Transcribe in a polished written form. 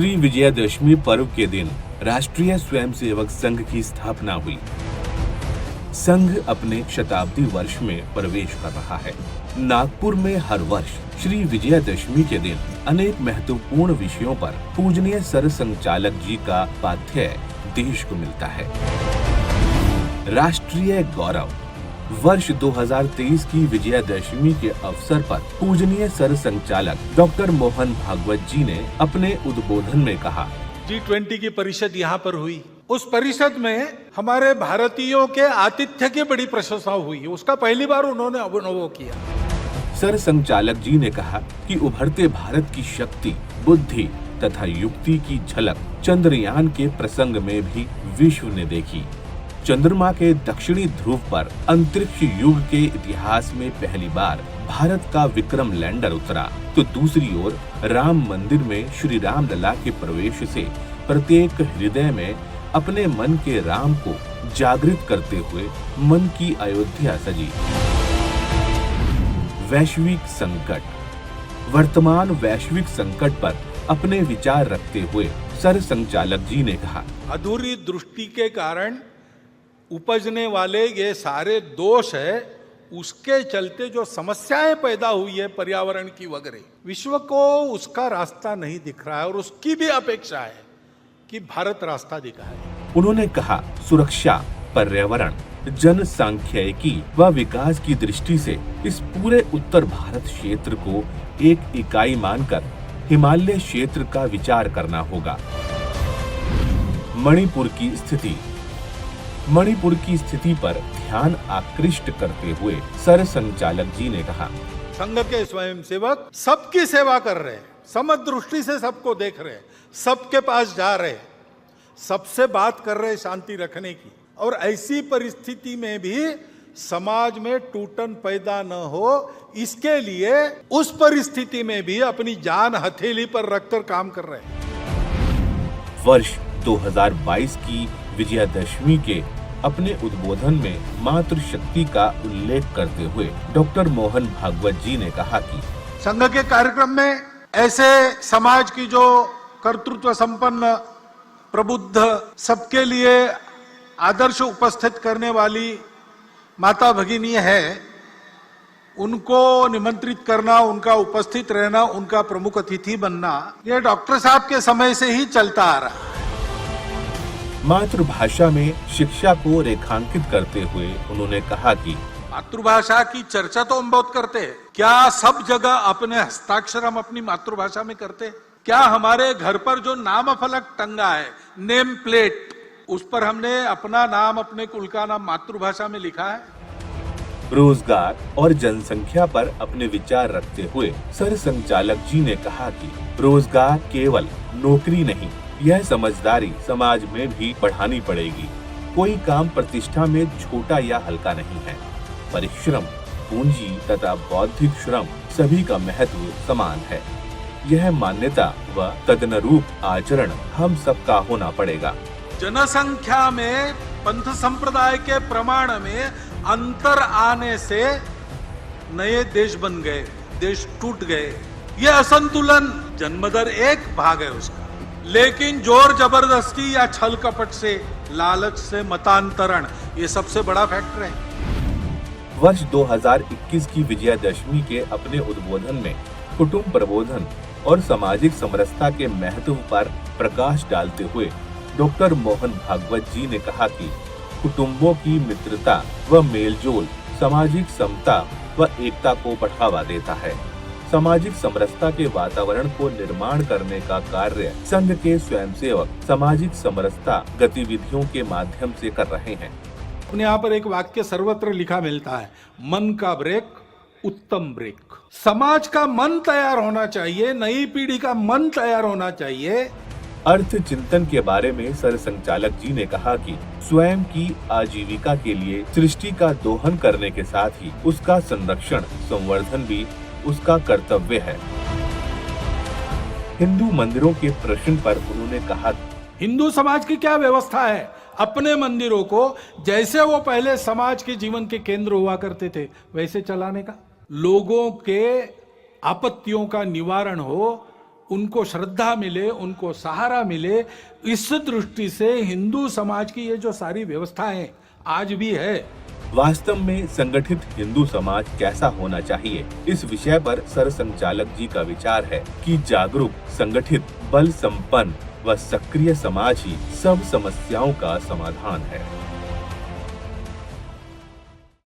श्री विजयादशमी पर्व के दिन राष्ट्रीय स्वयंसेवक संघ की स्थापना हुई। संघ अपने शताब्दी वर्ष में प्रवेश कर रहा है। नागपुर में हर वर्ष श्री विजयादशमी के दिन अनेक महत्वपूर्ण विषयों पर पूजनीय सर संचालक जी का पाठ्य देश को मिलता है। राष्ट्रीय गौरव वर्ष 2023 की विजयादशमी के अवसर पर पूजनीय सर संचालक डॉक्टर मोहन भागवत जी ने अपने उद्बोधन में कहा, G20 की परिषद यहाँ पर हुई। उस परिषद में हमारे भारतीयों के आतिथ्य की बड़ी प्रशंसा हुई। उसका पहली बार उन्होंने अनुभव किया। सर संचालक जी ने कहा कि उभरते भारत की शक्ति, बुद्धि तथा युक्ति की झलक चंद्रयान के प्रसंग में भी विश्व ने देखी। चंद्रमा के दक्षिणी ध्रुव पर अंतरिक्ष युग के इतिहास में पहली बार भारत का विक्रम लैंडर उतरा, तो दूसरी ओर राम मंदिर में श्री राम लला के प्रवेश से प्रत्येक हृदय में अपने मन के राम को जागृत करते हुए मन की अयोध्या सजी। वैश्विक संकट वर्तमान वैश्विक संकट पर अपने विचार रखते हुए सर संचालक जी ने कहा, अधूरी दृष्टि के कारण उपजने वाले ये सारे दोष है, उसके चलते जो समस्याएं पैदा हुई है पर्यावरण की वगैरह, विश्व को उसका रास्ता नहीं दिख रहा है और उसकी भी अपेक्षा है कि भारत रास्ता दिखाए। उन्होंने कहा, सुरक्षा, पर्यावरण, जनसांख्यिकी व विकास की दृष्टि से इस पूरे उत्तर भारत क्षेत्र को एक इकाई मानकर हिमालय क्षेत्र का विचार करना होगा। मणिपुर की स्थिति पर ध्यान आकृष्ट करते हुए सर संचालक जी ने कहा, संघ के स्वयंसेवक सबकी सेवा कर रहे हैं, समदृष्टि से सबको देख रहे हैं, सबके पास जा रहे हैं, सबसे बात कर रहे हैं शांति रखने की। और ऐसी परिस्थिति में भी समाज में टूटन पैदा न हो, इसके लिए उस परिस्थिति में भी अपनी जान हथेली पर रखकर काम कर रहे हैं। वर्ष 2022 की विजयादशमी के अपने उद्बोधन में मातृशक्ति का उल्लेख करते हुए डॉक्टर मोहन भागवत जी ने कहा कि संघ के कार्यक्रम में ऐसे समाज की जो कर्तृत्व संपन्न, प्रबुद्ध, सबके लिए आदर्श उपस्थित करने वाली माता भगिनी है, उनको निमंत्रित करना, उनका उपस्थित रहना, उनका प्रमुख अतिथि बनना, यह डॉक्टर साहब के समय से ही चलता आ रहा है। मातृभाषा में शिक्षा को रेखांकित करते हुए उन्होंने कहा कि मातृभाषा की चर्चा तो हम बहुत करते हैं। क्या सब जगह अपने हस्ताक्षर हम अपनी मातृभाषा में करते हैं? क्या हमारे घर पर जो नाम फलक टंगा है, नेम प्लेट, उस पर हमने अपना नाम, अपने कुल का नाम मातृभाषा में लिखा है? रोजगार और जनसंख्या पर अपने विचार रखते हुए सर संचालक जी ने कहा कि रोजगार केवल नौकरी नहीं, यह समझदारी समाज में भी बढ़ानी पड़ेगी। कोई काम प्रतिष्ठा में छोटा या हल्का नहीं है। परिश्रम, पूंजी तथा बौद्धिक श्रम सभी का महत्व समान है। यह मान्यता व तदनुरूप आचरण हम सबका होना पड़ेगा। जनसंख्या में पंथ संप्रदाय के प्रमाण में अंतर आने से नए देश बन गए, देश टूट गए। यह असंतुलन जन्मदर एक भाग है उसका, लेकिन जोर जबरदस्ती या छल कपट से, लालच से मतांतरण, ये सबसे बड़ा फैक्टर है। वर्ष 2021 की विजयादशमी के अपने उद्बोधन में कुटुंब प्रबोधन और सामाजिक समरसता के महत्व पर प्रकाश डालते हुए डॉक्टर मोहन भागवत जी ने कहा कि कुटुंबों की मित्रता व मेलजोल सामाजिक समता व एकता को बढ़ावा देता है। सामाजिक समरसता के वातावरण को निर्माण करने का कार्य संघ के स्वयंसेवक सामाजिक समरसता गतिविधियों के माध्यम से कर रहे हैं। अपने यहाँ पर एक वाक्य सर्वत्र लिखा मिलता है, मन का ब्रेक उत्तम ब्रेक। समाज का मन तैयार होना चाहिए, नई पीढ़ी का मन तैयार होना चाहिए। अर्थ चिंतन के बारे में सर संचालक जी ने कहा कि स्वयं की आजीविका के लिए सृष्टि का दोहन करने के साथ ही उसका संरक्षण, संवर्धन भी उसका कर्तव्य है। हिंदू मंदिरों के प्रश्न पर उन्होंने कहा, हिंदू समाज की क्या व्यवस्था है अपने मंदिरों को जैसे वो पहले समाज के जीवन के केंद्र हुआ करते थे वैसे चलाने का, लोगों के आपत्तियों का निवारण हो, उनको श्रद्धा मिले, उनको सहारा मिले। इस दृष्टि से हिंदू समाज की ये जो सारी व्यवस्थाएं आज भी है। वास्तव में संगठित हिंदू समाज कैसा होना चाहिए, इस विषय पर सरसंघचालक जी का विचार है कि जागरूक, संगठित, बल संपन्न व सक्रिय समाज ही सब समस्याओं का समाधान है।